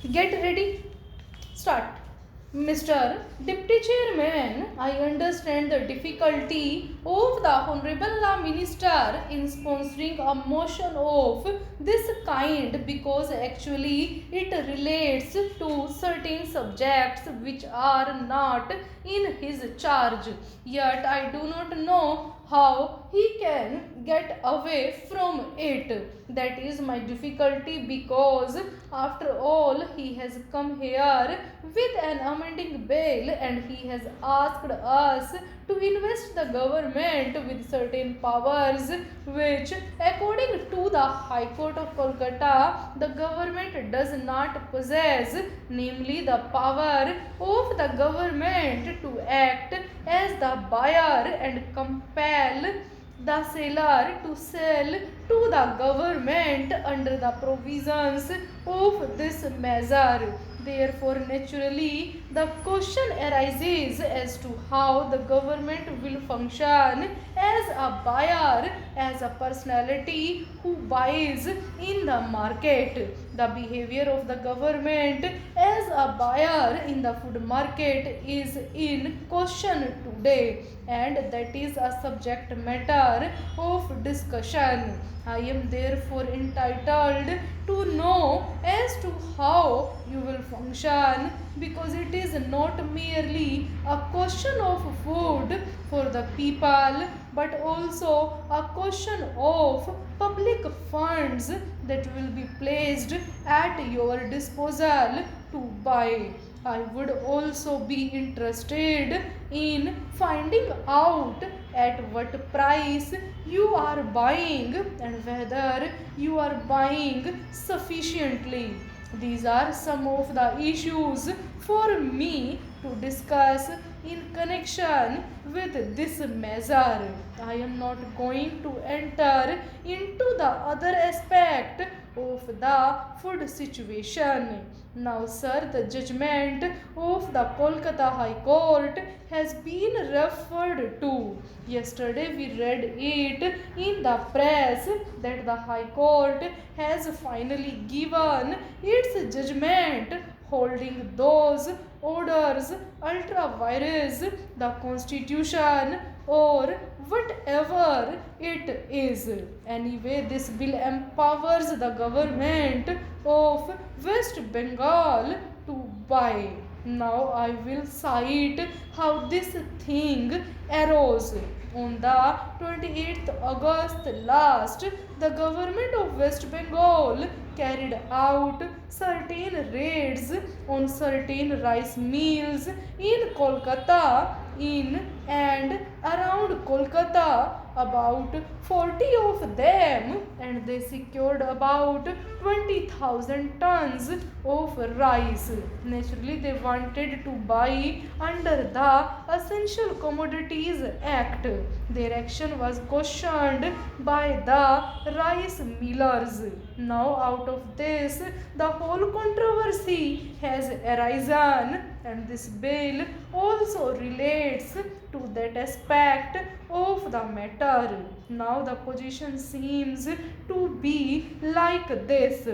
Get ready. Start. Mr. Deputy Chairman, I understand the difficulty of the Honorable Minister in sponsoring a motion of this kind because actually it relates to certain subjects which are not in his charge. Yet I do not know how he can get away from it. That is my difficulty, because after all he has come here with an amending bill and he has asked us to invest the government with certain powers which, according to the High Court of Kolkata, the government does not possess, namely the power of the government to act as the buyer and compel the seller to sell to the government under the provisions of this measure. Therefore, naturally, the question arises as to how the government will function as a buyer, as a personality who buys in the market. The behavior of the government as a buyer in the food market is in question today, and that is a subject matter of discussion. I am therefore entitled to know as to how you will function, because it is not merely a question of food for the people but also a question of public funds that will be placed at your disposal to buy. I would also be interested in finding out at what price you are buying and whether you are buying sufficiently. These are some of the issues for me to discuss in connection with this measure. I am not going to enter into the other aspect of the food situation. Now, sir, the judgment of the Kolkata High Court has been referred to. Yesterday, we read it in the press that the High Court has finally given its judgment, holding those orders ultra vires the Constitution or whatever it is. Anyway, this bill empowers the government of West Bengal to buy. Now I will cite how this thing arose. On the 28th August last, the government of West Bengal carried out certain raids on certain rice mills in Kolkata, in and around Kolkata, about 40 of them, and they secured about 20,000 tons of rice. Naturally, they wanted to buy under the Essential Commodities Act. Their action was questioned by the rice millers. Now, out of this, the whole controversy has arisen, and this bill also relates to that aspect of the matter. Now, the position seems to be like this.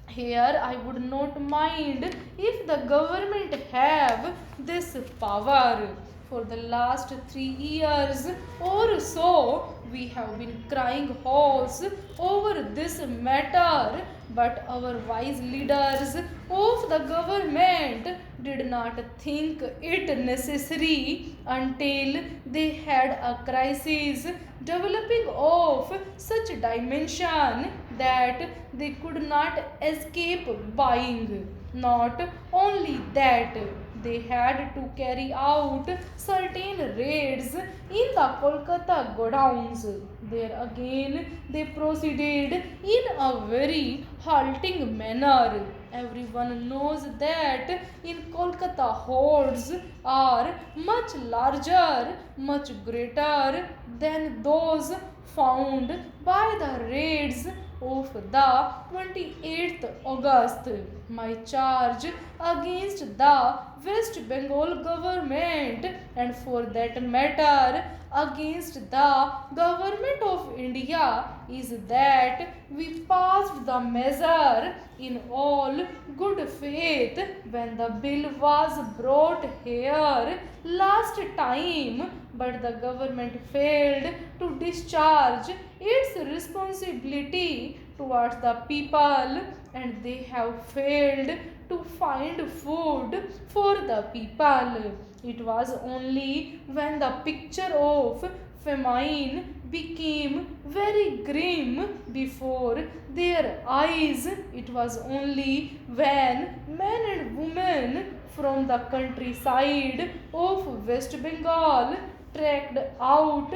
Here I would not mind if the government have this power. For the last 3 years or so, we have been crying hoarse over this matter, but our wise leaders of the government did not think it necessary until they had a crisis developing of such dimension that they could not escape buying. Not only that, they had to carry out certain raids in the Kolkata godowns. There again they proceeded in a very halting manner. Everyone knows that in Kolkata hoards are much larger, much greater than those found by the raids of the 28th August. My charge against the West Bengal government, and for that matter against the government of India, is that we passed the measure in all good faith when the bill was brought here last time, but the government failed to discharge its responsibility towards the people, and they have failed to find food for the people. It was only when the picture of famine became very grim before their eyes, it was only when men and women from the countryside of West Bengal trekked out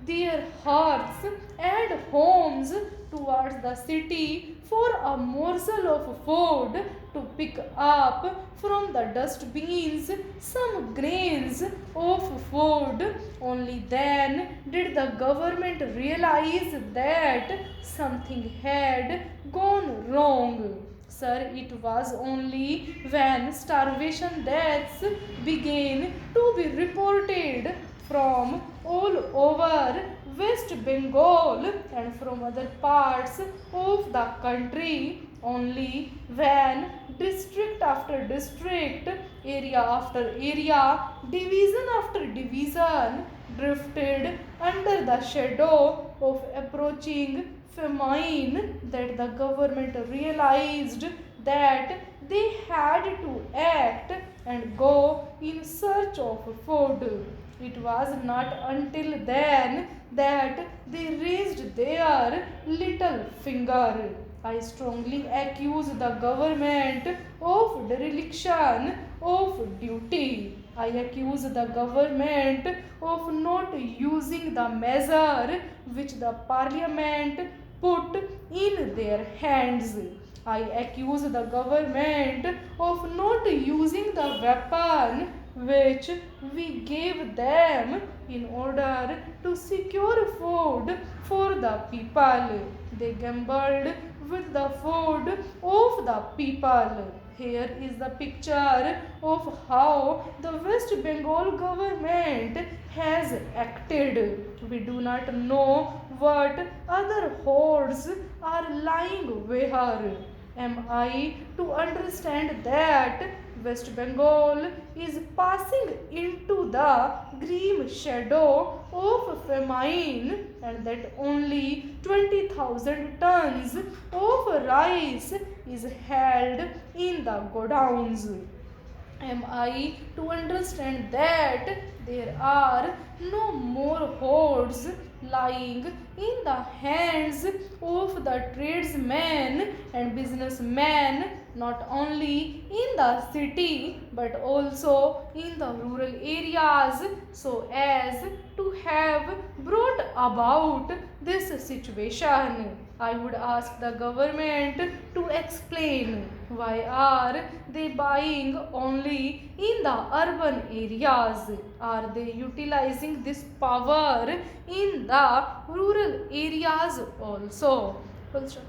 their hearts and homes towards the city for a morsel of food, to pick up from the dustbins some grains of food. Only then did the government realize that something had gone wrong. Sir, it was only when starvation deaths began to be reported from all over West Bengal and from other parts of the country, only when district after district, area after area, division after division drifted under the shadow of approaching famine, that the government realized that they had to act and go in search of food. It was not until then that they raised their little finger. I strongly accuse the government of dereliction of duty. I accuse the government of not using the measure which the parliament put in their hands. I accuse the government of not using the weapon which we gave them in order to secure food for the people. They gambled with the food of the people. Here is the picture of how the West Bengal government has acted. We do not know what other hordes are lying where. Am I to understand that West Bengal is passing into the grim shadow of famine, and that only 20,000 tons of rice is held in the godowns? Am I to understand that there are no more hoards lying in the hands of the tradesmen and businessmen, not only in the city but also in the rural areas, so as to have brought about this situation? I would ask the government to explain, why are they buying only in the urban areas? Are they utilizing this power in the rural areas also? Full stop.